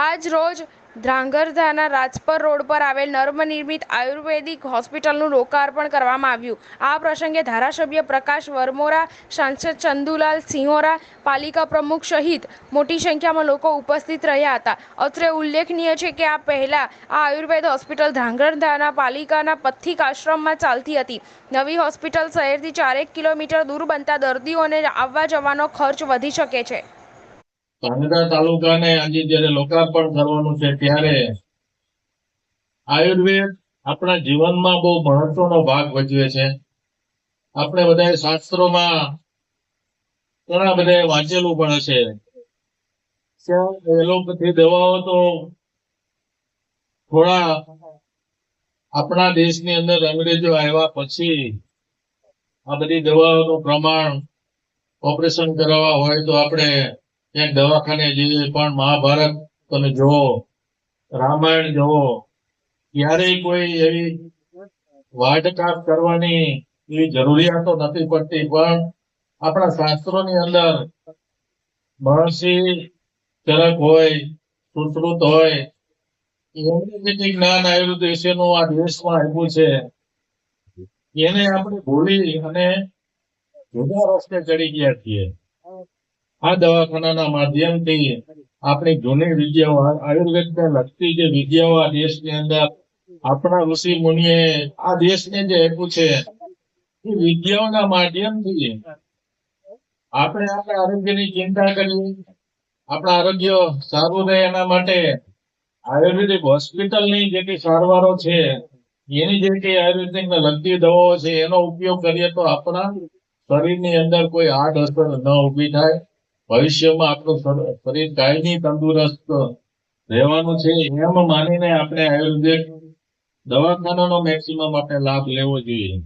આજ રોજ ધ્રાંગધ્રાના રાજપર રોડ પર આવેલ નવનિર્મિત આયુર્વેદિક હોસ્પિટલનું લોકાર્પણ કરવામાં આવ્યું. આ પ્રસંગે ધારાસભ્ય પ્રકાશ વરમોરા, સાંસદ ચંદુલાલ સિંહોરા, પાલિકા પ્રમુખ સહિત મોટી સંખ્યામાં લોકો ઉપસ્થિત રહ્યા હતા. અત્રે ઉલ્લેખનીય છે કે આ પહેલા આ આયુર્વેદ હોસ્પિટલ ધ્રાંગધ્રાના પાલિકાના પથિક આશ્રમમાં ચાલતી હતી. નવી હોસ્પિટલ શહેરથી 4 કિલોમીટર દૂર બનતા દર્દીઓને આવવા જવાનો ખર્ચ વધી શકે છે. ધ્રાંગધ્રા તાલુકાને આજે જયારે લોકાર્પણ કરવાનું છે ત્યારે આયુર્વેદ આપણા જીવનમાં બહુ મહત્વનો ભાગ ભજવે છે. આપણે બધા શાસ્ત્રોમાં ઘણા બધા વાંચેલું પણ હશે. એલોપેથી દવાઓ તો થોડા આપણા દેશની અંદર અંગ્રેજો આવ્યા પછી આ બધી દવાઓનું પ્રમાણ ઓપરેશન કરાવવા હોય તો આપણે ક્યાંક દવાખાને જઈએ, પણ મહાભારત તમે જોવો, રામાયણ જોવો, ક્યારેય કોઈ એવી વાઢકાપ કરવાની એવી જરૂરિયાતો નથી પડતી. પણ આપણા શાસ્ત્રોની અંદર મહર્ષિ ચરક હોય, સુશ્રુત હોય, એમને જે જ્ઞાન આયુર્વેદ વિશેનું આ દેશમાં આપ્યું છે એને આપણે ભૂલી અને જુદા રસ્તે ચડી ગયા છીએ. આ દવાખાનાના માધ્યમથી આપણી જૂની વિદ્યાઓ, આયુર્વેદને લગતી જે વિદ્યાઓ આ દેશની અંદર આપણા ઋષિ મુનિએ આ દેશને જે આપ્યું છે એ વિદ્યાઓના માધ્યમથી આપણે આપણા આરોગ્યની ચિંતા કરીએ, આપણા આરોગ્ય સારું રહે એના માટે આયુર્વેદિક હોસ્પિટલની જેટલી સારવારો છે, એની જેટલી આયુર્વેદિકને લગતી દવાઓ છે એનો ઉપયોગ કરીએ તો આપણા શરીરની અંદર કોઈ આડઅસર ન ઊભી થાય. ભવિષ્યમાં આપણું શરીર કાયમી તંદુરસ્ત રહેવાનું છે એમ માનીને આપણે આયુર્વેદ દવાખાનાનો મેક્સિમમ આપણે લાભ લેવો જોઈએ.